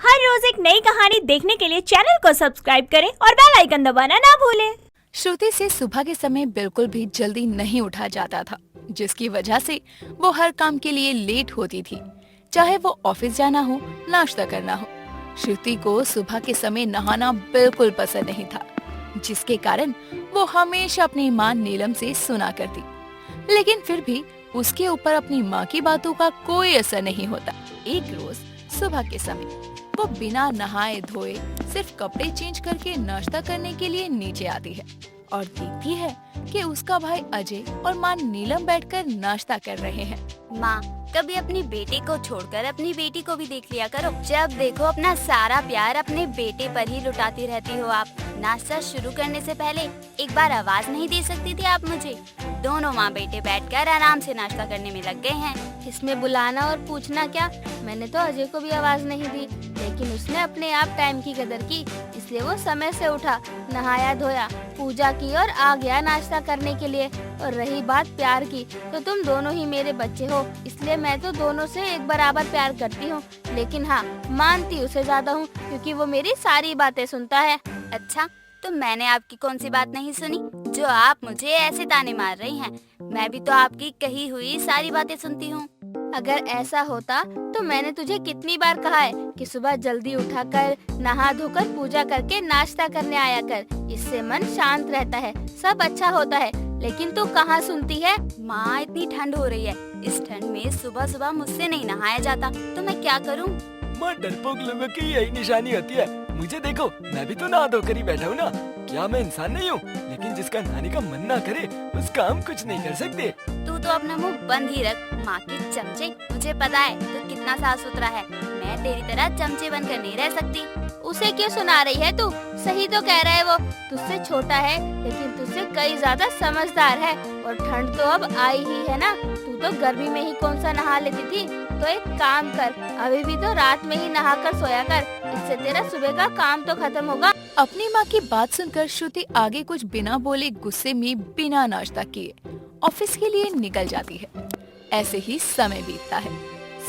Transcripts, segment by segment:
हर रोज एक नई कहानी देखने के लिए चैनल को सब्सक्राइब करें और बेल आइकन दबाना ना भूलें। श्रुति से सुबह के समय बिल्कुल भी जल्दी नहीं उठा जाता था, जिसकी वजह से वो हर काम के लिए लेट होती थी, चाहे वो ऑफिस जाना हो, नाश्ता करना हो। श्रुति को सुबह के समय नहाना बिल्कुल पसंद नहीं था, जिसके कारण वो हमेशा अपनी माँ नीलम से सुना करती। लेकिन फिर भी उसके ऊपर अपनी माँ की बातों का कोई असर नहीं होता। एक रोज सुबह के समय वो बिना नहाए धोए सिर्फ कपड़े चेंज करके नाश्ता करने के लिए नीचे आती है और देखती है कि उसका भाई अजय और माँ नीलम बैठकर नाश्ता कर रहे हैं। माँ, कभी अपनी बेटे को छोड़कर अपनी बेटी को भी देख लिया करो। जब देखो अपना सारा प्यार अपने बेटे पर ही लुटाती रहती हो आप। नाश्ता शुरू करने से पहले एक बार आवाज नहीं दे सकती थी आप मुझे? दोनों माँ बेटे बैठकर आराम से नाश्ता करने में लग गए हैं। इसमें बुलाना और पूछना क्या? मैंने तो अजय को भी आवाज नहीं दी, लेकिन उसने अपने आप टाइम की कदर की, इसलिए वो समय से उठा, नहाया धोया, पूजा की और आ गया नाश्ता करने के लिए। और रही बात प्यार की, तो तुम दोनों ही मेरे बच्चे हो, इसलिए मैं तो दोनों से एक बराबर प्यार करती हूँ। लेकिन हाँ, मानती उसे ज्यादा हूँ, क्योंकि वो मेरी सारी बातें सुनता है। अच्छा, तो मैंने आपकी कौन सी बात नहीं सुनी जो आप मुझे ऐसे ताने मार रही हैं? मैं भी तो आपकी कही हुई सारी बातें सुनती हूँ। अगर ऐसा होता तो मैंने तुझे कितनी बार कहा है कि सुबह जल्दी उठा कर नहा धोकर पूजा करके नाश्ता करने आया कर, इससे मन शांत रहता है, सब अच्छा होता है। लेकिन तू कहाँ सुनती है? माँ, इतनी ठंड हो रही है, इस ठंड में सुबह सुबह मुझसे नहीं नहाया जाता, तो मैं क्या करूँ? माँ, डरपोक लोगों की यही निशानी होती है। मुझे देखो, मैं भी तो नहा धोकर ही बैठा हूँ ना। क्या मैं इंसान नहीं हूँ? लेकिन जिसका नहाने का मन ना करे उसका हम कुछ नहीं कर सकते। तू तो अपना मुंह बंद ही रख, माँ के चमचे। मुझे पता है तू कितना साफ सुथरा है, मैं तेरी तरह चमचे बनकर नहीं रह सकती। उसे क्यों सुना रही है तू? सही तो कह रहा है वो, तुझसे छोटा है लेकिन तुझसे कई ज्यादा समझदार है। और ठंड तो अब आई ही है ना, तू तो गर्मी में ही कौन सा नहा लेती थी। तो एक काम कर, अभी भी तो रात में ही नहा कर सोया कर, इससे तेरा सुबह का काम तो खत्म होगा। अपनी माँ की बात सुनकर श्रुति आगे कुछ बिना बोले गुस्से में बिना नाश्ता किए ऑफिस के लिए निकल जाती है। ऐसे ही समय बीतता है।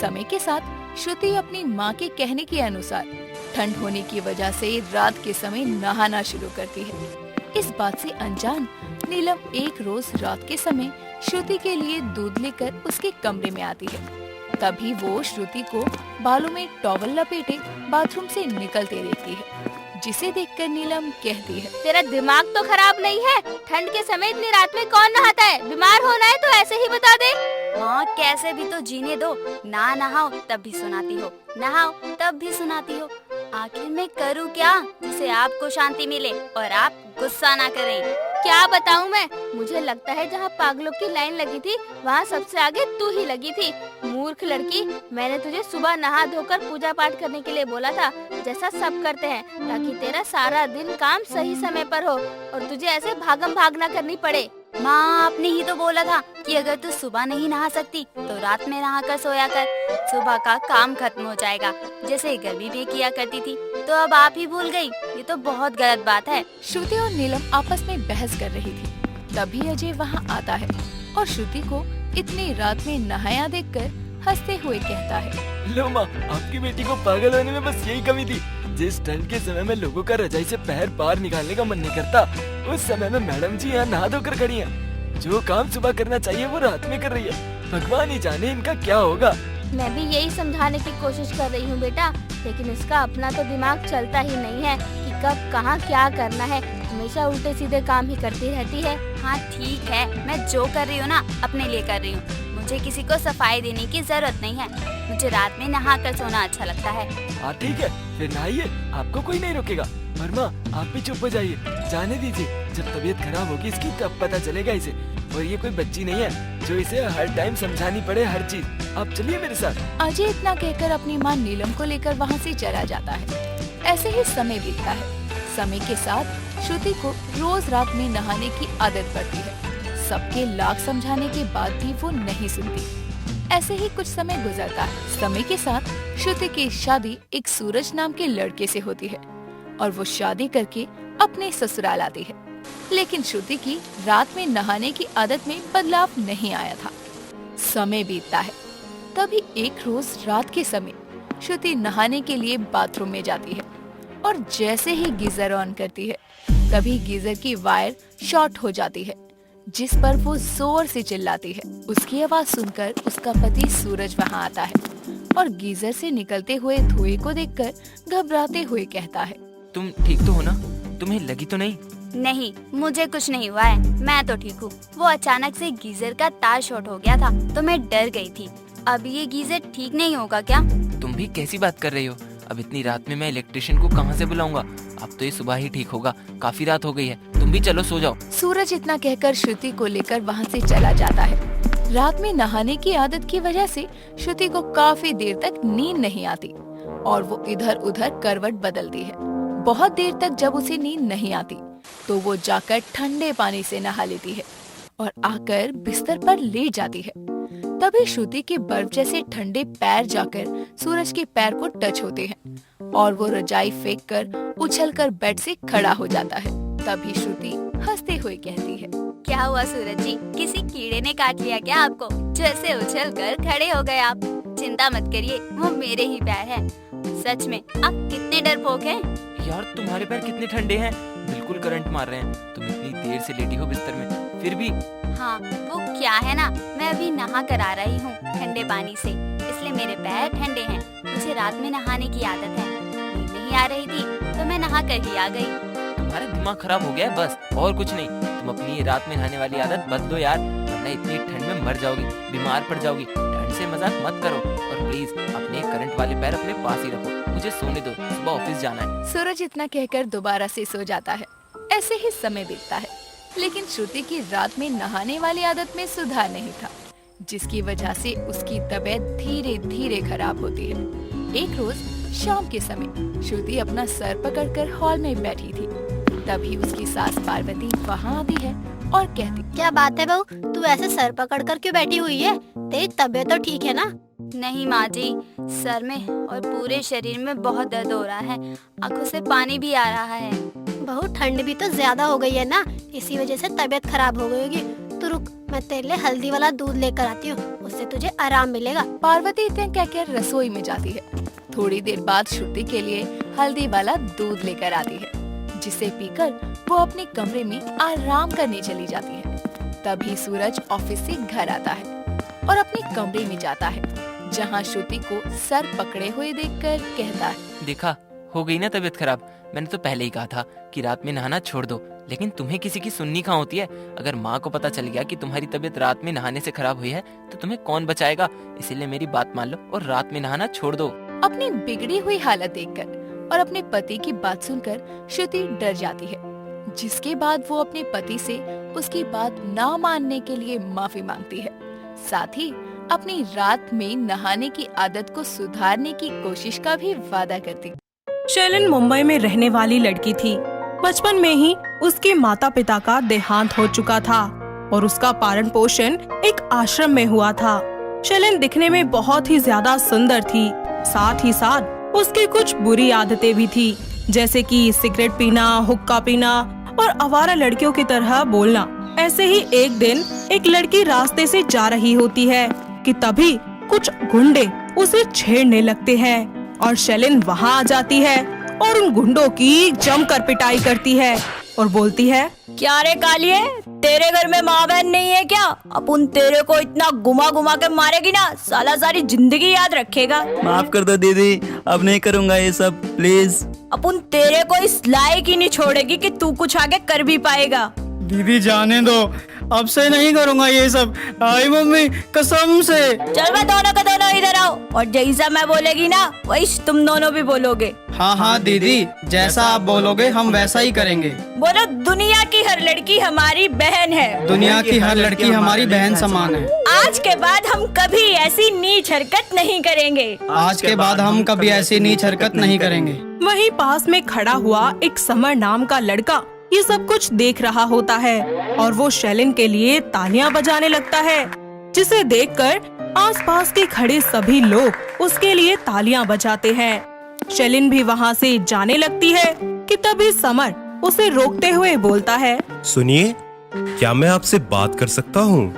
समय के साथ श्रुति अपनी माँ के कहने के अनुसार ठंड होने की वजह से रात के समय नहाना शुरू करती है। इस बात से अनजान नीलम एक रोज रात के समय श्रुति के लिए दूध लेकर उसके कमरे में आती है। तभी वो श्रुति को बालों में टॉवल लपेटे बाथरूम से निकलते देखती है, जिसे देखकर नीलम कहती है, तेरा दिमाग तो खराब नहीं है? ठंड के समय इतनी रात में कौन नहाता है? बीमार होना है तो ऐसे ही बता दे। माँ, कैसे भी तो जीने दो, ना नहाओ तब भी सुनाती हो, नहाओ तब भी सुनाती हो। आखिर मैं करूँ क्या जिससे आपको शांति मिले और आप गुस्सा ना करें? क्या बताऊं मैं? मुझे लगता है जहाँ पागलों की लाइन लगी थी वहाँ सबसे आगे तू ही लगी थी। मूर्ख लड़की, मैंने तुझे सुबह नहा धोकर पूजा पाठ करने के लिए बोला था, जैसा सब करते हैं, ताकि तेरा सारा दिन काम सही समय पर हो और तुझे ऐसे भागम भाग ना करनी पड़े। माँ, आपने ही तो बोला था कि अगर तू सुबह नहीं नहा सकती तो रात में नहा कर सोया कर, सुबह का काम खत्म हो जाएगा, जैसे गर्मी भी किया करती थी। तो अब आप ही भूल गई, ये तो बहुत गलत बात है। श्रुति और नीलम आपस में बहस कर रही थी। तभी अजय वहाँ आता है और श्रुति को इतनी रात में नहाया देखकर हंसते हुए कहता है, लो माँ, आपकी बेटी को पागल होने में बस यही कमी थी। जिस ठंड के समय में लोगों का रजाई से पैर बाहर निकालने का मन नहीं करता, उस समय में मैडम जी यहाँ नहा धोकर खड़ी हैं। जो काम सुबह करना चाहिए वो रात में कर रही है। भगवान ही जाने इनका क्या होगा। मैं भी यही समझाने की कोशिश कर रही हूँ बेटा, लेकिन इसका अपना तो दिमाग चलता ही नहीं है कि कब कहाँ क्या करना है। हमेशा उल्टे सीधे काम ही करती रहती है। हाँ ठीक है, मैं जो कर रही हूँ ना अपने लिए कर रही हूँ, मुझे किसी को सफाई देने की जरूरत नहीं है। मुझे रात में नहा कर सोना अच्छा लगता है। हाँ ठीक है, फिर नहाइए, आपको कोई नहीं रोकेगा। और माँ, आप भी चुप हो जाइए, जाने दीजिए। जब तबीयत खराब होगी इसकी तब पता चलेगा इसे। और ये कोई बच्ची नहीं है जो इसे हर टाइम समझानी पड़े हर चीज। आप चलिए मेरे साथ। अजय इतना कहकर अपनी माँ नीलम को लेकर वहाँ से चला जाता है। ऐसे ही समय बीतता है। समय के साथ श्रुति को रोज रात में नहाने की आदत पड़ती है। सबके लाख समझाने के बाद भी वो नहीं सुनती। ऐसे ही कुछ समय गुजरता है। समय के साथ श्रुति की शादी एक सूरज नाम के लड़के से होती है और वो शादी करके अपने ससुराल आती है। लेकिन श्रुति की रात में नहाने की आदत में बदलाव नहीं आया था। समय बीतता है। तभी एक रोज रात के समय श्रुति नहाने के लिए बाथरूम में जाती है और जैसे ही गीजर ऑन करती है तभी गीजर की वायर शॉर्ट हो जाती है, जिस पर वो जोर से चिल्लाती है। उसकी आवाज सुनकर उसका पति सूरज वहाँ आता है और गीजर से निकलते हुए धुएं को देखकर घबराते हुए कहता है, तुम ठीक तो हो ना? तुम्हें लगी तो नहीं? नहीं, मुझे कुछ नहीं हुआ है, मैं तो ठीक हूँ। वो अचानक से गीजर का तार शॉर्ट हो गया था तो मैं डर गई थी। अब ये गीजर ठीक नहीं होगा क्या? तुम भी कैसी बात कर रही हो? अब इतनी रात में मैं इलेक्ट्रिशियन को कहाँ से बुलाऊंगा? अब तो ये सुबह ही ठीक होगा, काफी रात हो गई है। तुम भी चलो सो जाओ। सूरज इतना कहकर श्रुति को लेकर वहाँ से चला जाता है। रात में नहाने की आदत की वजह से श्रुति को काफी देर तक नींद नहीं आती और वो इधर उधर करवट बदलती है। बहुत देर तक जब उसे नींद नहीं आती तो वो जाकर ठंडे पानी से नहा लेती है और आकर बिस्तर पर लेट जाती है। तभी श्रुति के बर्फ जैसे ठंडे पैर जाकर सूरज के पैर को टच होते हैं और वो रजाई फेंक कर उछलकर बेड से खड़ा हो जाता है। तभी श्रुति हंसते हुए कहती है, क्या हुआ सूरज जी, किसी कीड़े ने काट लिया क्या आपको? जैसे उछल कर खड़े हो गए आप। चिंता मत करिए, वो मेरे ही पैर हैं। सच में आप कितने डरपोक हैं। यार तुम्हारे पैर कितने ठंडे हैं, बिल्कुल करंट मार रहे हैं। तुम इतनी देर से लेटी हो बिस्तर में, फिर भी। हाँ, वो क्या है ना, मैं अभी नहा कर आ रही हूँ ठंडे पानी से, इसलिए मेरे पैर ठंडे हैं। मुझे रात में नहाने की आदत है, नींद नहीं आ रही थी तो मैं नहा कर ही आ गई। तुम्हारा दिमाग खराब हो गया है बस, और कुछ नहीं। तुम अपनी ये रात में नहाने वाली आदत बदलो यार, वरना इतनी ठंड में मर जाओगी, बीमार पड़ जाओगी। ठंड से मजाक मत करो और प्लीज अपने करंट वाले पैर अपने पास ही रखो। मुझे सोने दो, सुबह ऑफिस जाना है। सूरज इतना कहकर दोबारा से सो जाता है। ऐसे ही समय बीतता है, लेकिन श्रुति की रात में नहाने वाली आदत में सुधार नहीं था, जिसकी वजह से उसकी तबीयत धीरे धीरे खराब होती है। एक रोज शाम के समय श्रुति अपना सर पकड़कर हॉल में बैठी थी। तभी उसकी सास पार्वती वहाँ आती है और कहती, क्या बात है बहू, तू ऐसे सर पकड़ कर क्यों बैठी हुई है? तेरी तबीयत तो ठीक है ना? नहीं माँ जी, सर में और पूरे शरीर में बहुत दर्द हो रहा है, आंखों से पानी भी आ रहा है। बहू ठंड भी तो ज्यादा हो गई है ना, इसी वजह से तबीयत खराब हो गई होगी। तू रुक, मैं तेरे लिए हल्दी वाला दूध लेकर आती हूँ, उससे तुझे आराम मिलेगा। पार्वती इतने कहकर रसोई में जाती है। थोड़ी देर बाद श्रुति के लिए हल्दी वाला दूध लेकर आती है, जिसे पीकर वो अपने कमरे में आराम करने चली जाती है। तभी सूरज ऑफिस से घर आता है और अपने कमरे में जाता है, जहाँ श्रुति को सर पकड़े हुए देखकर कहता है, देखा, हो गई ना तबीयत खराब। मैंने तो पहले ही कहा था कि रात में नहाना छोड़ दो, लेकिन तुम्हें किसी की सुननी कहाँ होती है। अगर माँ को पता चल गया कि तुम्हारी तबीयत रात में नहाने से खराब हुई है तो तुम्हें कौन बचाएगा। इसीलिए मेरी बात मान लो और रात में नहाना छोड़ दो। अपनी बिगड़ी हुई हालत देखकर और अपने पति की बात सुनकर श्रुति डर जाती है, जिसके बाद वो अपने पति से उसकी बात ना मानने के लिए माफी मांगती है। साथ ही अपनी रात में नहाने की आदत को सुधारने की कोशिश का भी वादा करती। शैलन मुंबई में रहने वाली लड़की थी। बचपन में ही उसके माता पिता का देहांत हो चुका था और उसका पालन पोषण एक आश्रम में हुआ था। शैलन दिखने में बहुत ही ज्यादा सुंदर थी, साथ ही साथ उसकी कुछ बुरी आदतें भी थी, जैसे कि सिगरेट पीना, हुक्का पीना और आवारा लड़कियों की तरह बोलना। ऐसे ही एक दिन एक लड़की रास्ते से जा रही होती है कि तभी कुछ गुंडे उसे छेड़ने लगते हैं और शैलन वहाँ आ जाती है और उन गुंडों की जमकर पिटाई करती है और बोलती है, क्या रे कालिए, तेरे घर में माँ बहन नहीं है क्या? अपन तेरे को इतना घुमा घुमा के मारेगी ना, साला सारी जिंदगी याद रखेगा। माफ कर दो दीदी, अब नहीं करूँगा ये सब, प्लीज। अपन तेरे को इस लायक ही नहीं छोड़ेगी कि तू कुछ आगे कर भी पाएगा। दीदी जाने दो, अब से नहीं करूँगा ये सब। आई मम्मी, कसम से। चल मैं दोनों का दोनों इधर आओ और जैसा मैं बोलेगी ना वही तुम दोनों भी बोलोगे। हाँ हाँ दीदी, जैसा आप बोलोगे हम वैसा ही करेंगे। बोलो, दुनिया की हर लड़की हमारी बहन है। दुनिया की हर लड़की हमारी बहन समान है। आज के बाद हम कभी ऐसी नीच हरकत नहीं करेंगे। आज के बाद हम कभी ऐसी नीच हरकत नहीं करेंगे। वहीं पास में खड़ा हुआ एक समर नाम का लड़का ये सब कुछ देख रहा होता है और वो शैलन के लिए तालियां बजाने लगता है, जिसे देखकर आसपास के खड़े सभी लोग उसके लिए तालियां बजाते हैं। शैलन भी वहाँ से जाने लगती है कि तभी समर उसे रोकते हुए बोलता है, सुनिए, क्या मैं आपसे बात कर सकता हूँ?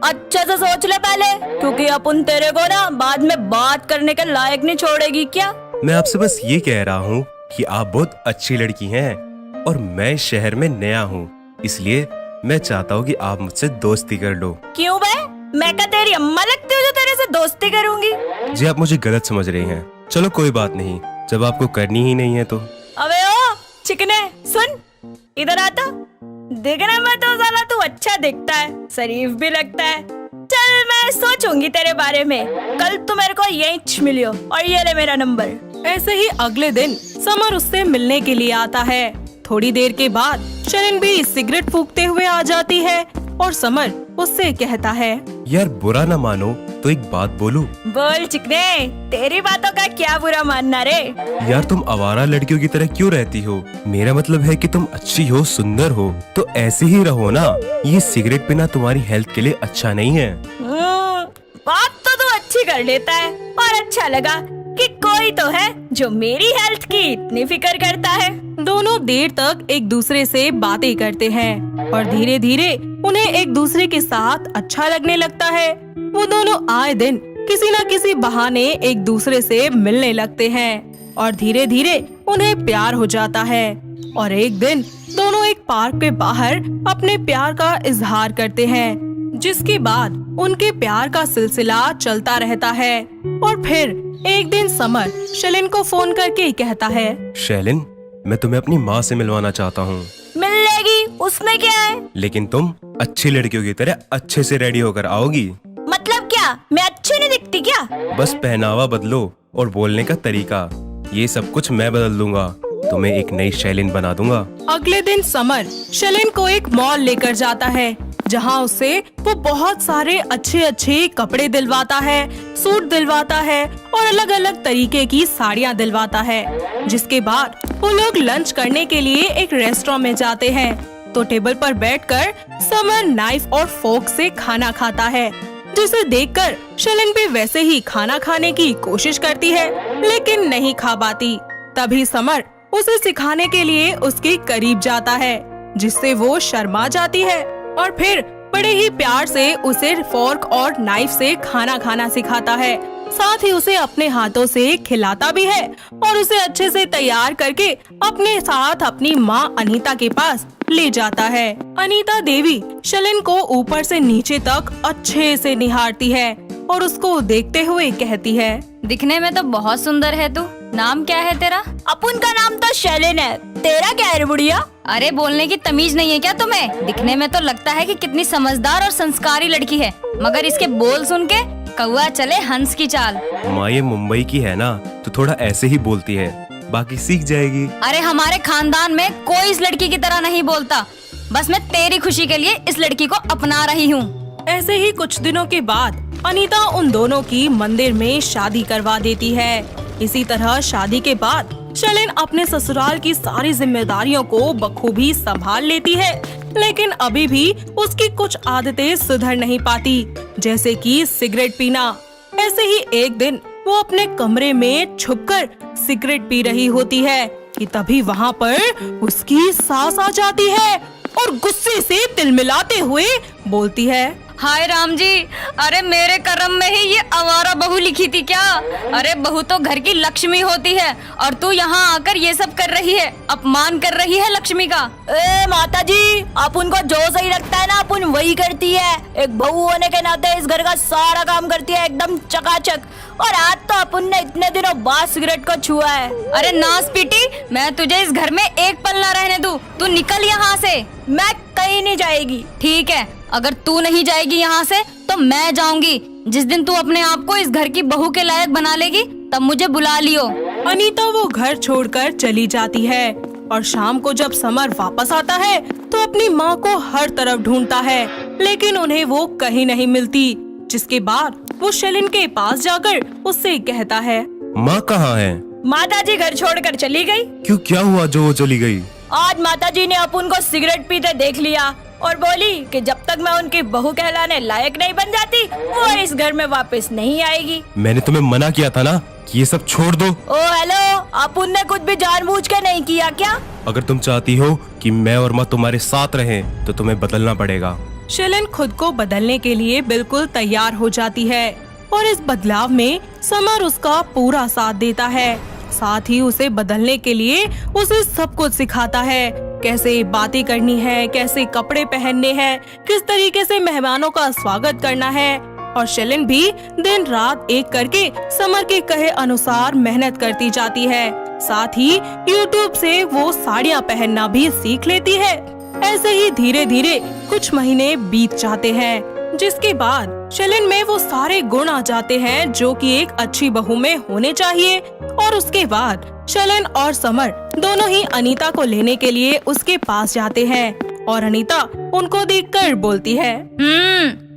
अच्छे से सोच ले पहले, क्योंकि अपन तेरे को ना बाद में बात करने के लायक नहीं छोड़ेगी क्या। मैं आपसे बस ये कह रहा हूँ कि आप बहुत अच्छी लड़की हैं और मैं इस शहर में नया हूँ, इसलिए मैं चाहता हूँ कि आप मुझसे दोस्ती कर लो। क्यों बे, मैं क्या तेरी अम्मा लगती हूँ जो तेरे से दोस्ती करूंगी? जी आप मुझे गलत समझ रही हैं। चलो कोई बात नहीं, जब आपको करनी ही नहीं है तो। अबे ओ चिकने, सुन इधर आता। देखना मैं तो साला तू अच्छा दिखता है, शरीफ भी लगता है। चल मैं सोचूंगी तेरे बारे में, कल तू मेरे को यहीं मिलियो और ये ले मेरा नंबर। ऐसे ही अगले दिन समर उससे मिलने के लिए आता है। थोड़ी देर के बाद शैलेन भी सिगरेट फूंकते हुए आ जाती है और समर उससे कहता है, यार बुरा ना मानो तो एक बात बोलूं? बोल चिकने, तेरी बातों का क्या बुरा मानना रे। यार तुम आवारा लड़कियों की तरह क्यों रहती हो? मेरा मतलब है कि तुम अच्छी हो, सुंदर हो, तो ऐसे ही रहो ना। ये सिगरेट पीना तुम्हारी हेल्थ के लिए अच्छा नहीं है। बात तो तू अच्छी कर लेता है और अच्छा लगा कि कोई तो है जो मेरी हेल्थ की इतनी फिक्र करता है। दोनों देर तक एक दूसरे से बातें करते हैं और धीरे धीरे उन्हें एक दूसरे के साथ अच्छा लगने लगता है। वो दोनों आए दिन किसी न किसी बहाने एक दूसरे से मिलने लगते हैं और धीरे धीरे उन्हें प्यार हो जाता है। और एक दिन दोनों एक पार्क के बाहर अपने प्यार का इजहार करते हैं, जिसके बाद उनके प्यार का सिलसिला चलता रहता है। और फिर एक दिन समर शैलेन को फोन करके कहता है, शैलेन, मैं तुम्हें अपनी माँ से मिलवाना चाहता हूँ। मिल लेगी, उसमें क्या है? लेकिन तुम अच्छी लड़कियों की तरह अच्छे से रेडी होकर आओगी। मतलब क्या, मैं अच्छी नहीं दिखती क्या? बस पहनावा बदलो और बोलने का तरीका, ये सब कुछ मैं बदल दूंगा। तुम्हें एक नई शैलेन बना दूंगा। अगले दिन समर शैलेन को एक मॉल लेकर जाता है, जहाँ उसे वो बहुत सारे अच्छे अच्छे कपड़े दिलवाता है, सूट दिलवाता है और अलग अलग तरीके की साड़ियाँ दिलवाता है। जिसके बाद वो लोग लंच करने के लिए एक रेस्टोरेंट में जाते हैं। तो टेबल पर बैठकर समर नाइफ और फोर्क से खाना खाता है, जिसे देखकर शैलेन भी वैसे ही खाना खाने की कोशिश करती है, लेकिन नहीं खा पाती। तभी समर उसे सिखाने के लिए उसके करीब जाता है, जिससे वो शर्मा जाती है और फिर बड़े ही प्यार से उसे फोर्क और नाइफ से खाना खाना सिखाता है। साथ ही उसे अपने हाथों से खिलाता भी है और उसे अच्छे से तैयार करके अपने साथ अपनी माँ अनीता के पास ले जाता है। अनीता देवी शैलेन को ऊपर से नीचे तक अच्छे से निहारती है और उसको देखते हुए कहती है, दिखने में तो बहुत सुंदर है तू। नाम क्या है तेरा? अपन का नाम तो शैलेन है, तेरा क्या है रे बुढ़िया? अरे बोलने की तमीज नहीं है क्या तुम्हें? दिखने में तो लगता है कि कितनी समझदार और संस्कारी लड़की है, मगर इसके बोल सुन के कौवा चले हंस की चाल। माँ ये मुंबई की है ना, तो थोड़ा ऐसे ही बोलती है, बाकी सीख जाएगी। अरे हमारे खानदान में कोई इस लड़की की तरह नहीं बोलता। बस मैं तेरी खुशी के लिए इस लड़की को अपना रही हूँ। ऐसे ही कुछ दिनों के बाद अनीता उन दोनों की मंदिर में शादी करवा देती है। इसी तरह शादी के बाद शैलेन अपने ससुराल की सारी जिम्मेदारियों को बखूबी संभाल लेती है, लेकिन अभी भी उसकी कुछ आदतें सुधर नहीं पाती, जैसे कि सिगरेट पीना। ऐसे ही एक दिन वो अपने कमरे में छुपकर सिगरेट पी रही होती है कि तभी वहाँ पर उसकी सास आ जाती है और गुस्से से तिलमिलाते हुए बोलती है, हाय राम जी, अरे मेरे कर्म में ही ये आवारा बहू लिखी थी क्या? अरे बहू तो घर की लक्ष्मी होती है और तू यहाँ आकर ये सब कर रही है, अपमान कर रही है लक्ष्मी का। ए माता जी, अपन को जो सही लगता है ना अपन वही करती है। एक बहू होने के नाते इस घर का सारा काम करती है एकदम चकाचक। और आज तो अपन ने इतने दिनों बाद सिगरेट को छुआ है। अरे नास पीटी, मैं तुझे इस घर में एक पल ना रहने दूं। तू निकल यहाँ से। मैं कहीं नहीं जाएगी। ठीक है, अगर तू नहीं जाएगी यहाँ से तो मैं जाऊंगी। जिस दिन तू अपने आप को इस घर की बहू के लायक बना लेगी तब मुझे बुला लियो। अनीता वो घर छोड़कर चली जाती है और शाम को जब समर वापस आता है तो अपनी माँ को हर तरफ ढूंढता है, लेकिन उन्हें वो कहीं नहीं मिलती। जिसके बाद वो शैलेन के पास जाकर उससे कहता है, माँ कहाँ है? माता जी घर छोड़कर चली गई। क्यों, क्या हुआ जो वो चली गई? आज माता जी ने अपन को सिगरेट पीते देख लिया और बोली कि जब तक मैं उनकी बहू कहलाने लायक नहीं बन जाती वो इस घर में वापस नहीं आएगी। मैंने तुम्हें मना किया था ना कि ये सब छोड़ दो। ओ हेलो, अपन ने कुछ भी जानबूझ के नहीं किया क्या? अगर तुम चाहती हो कि मैं और माँ तुम्हारे साथ रहें तो तुम्हें बदलना पड़ेगा। शेलन खुद को बदलने के लिए बिल्कुल तैयार हो जाती है और इस बदलाव में समर उसका पूरा साथ देता है। साथ ही उसे बदलने के लिए उसे सब कुछ सिखाता है, कैसे बातें करनी है, कैसे कपड़े पहनने हैं, किस तरीके से मेहमानों का स्वागत करना है। और शेलन भी दिन रात एक करके समर के कहे अनुसार मेहनत करती जाती है। साथ ही YouTube से वो साड़ियाँ पहनना भी सीख लेती है। ऐसे ही धीरे धीरे कुछ महीने बीत जाते हैं, जिसके बाद शेलन में वो सारे गुण आ जाते हैं जो कि एक अच्छी बहू में होने चाहिए। और उसके बाद शेलन और समर दोनों ही अनीता को लेने के लिए उसके पास जाते हैं और अनीता उनको देखकर बोलती है,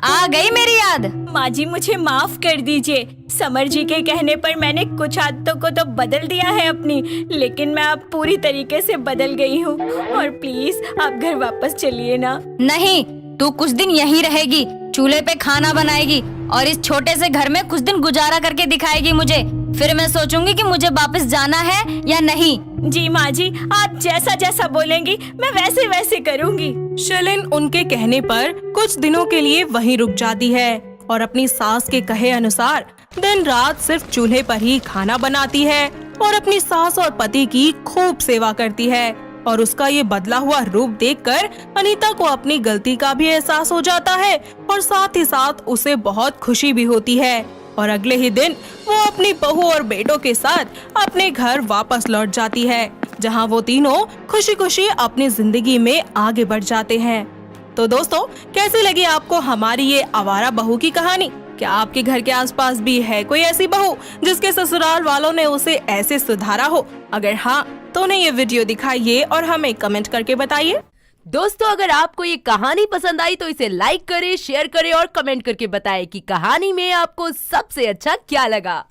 आ गई मेरी याद। माँ जी मुझे माफ कर दीजिए, समर जी के कहने पर मैंने कुछ आदतों को तो बदल दिया है अपनी, लेकिन मैं अब पूरी तरीके से बदल गई हूँ और प्लीज आप घर वापस चलिए ना। नहीं, तू कुछ दिन यहीं रहेगी, चूल्हे पे खाना बनाएगी और इस छोटे से घर में कुछ दिन गुजारा करके दिखाएगी मुझे। फिर मैं सोचूंगी कि मुझे वापस जाना है या नहीं। जी माँ जी, आप जैसा जैसा बोलेंगी मैं वैसे वैसे करूँगी। शेलन उनके कहने पर कुछ दिनों के लिए वहीं रुक जाती है और अपनी सास के कहे अनुसार दिन रात सिर्फ चूल्हे पर ही खाना बनाती है और अपनी सास और पति की खूब सेवा करती है। और उसका ये बदला हुआ रूप देखकर अनीता को अपनी गलती का भी एहसास हो जाता है और साथ ही साथ उसे बहुत खुशी भी होती है। और अगले ही दिन वो अपनी बहू और बेटों के साथ अपने घर वापस लौट जाती है, जहां वो तीनों खुशी खुशी अपनी जिंदगी में आगे बढ़ जाते हैं। तो दोस्तों, कैसी लगी आपको हमारी ये आवारा बहू की कहानी? क्या आपके घर के आसपास भी है कोई ऐसी बहू जिसके ससुराल वालों ने उसे ऐसे सुधारा हो? अगर हाँ, तो उन्हें ये वीडियो दिखाइए और हमें कमेंट करके बताइए। दोस्तों, अगर आपको ये कहानी पसंद आई तो इसे लाइक करें, शेयर करें और कमेंट करके बताएं कि कहानी में आपको सबसे अच्छा क्या लगा।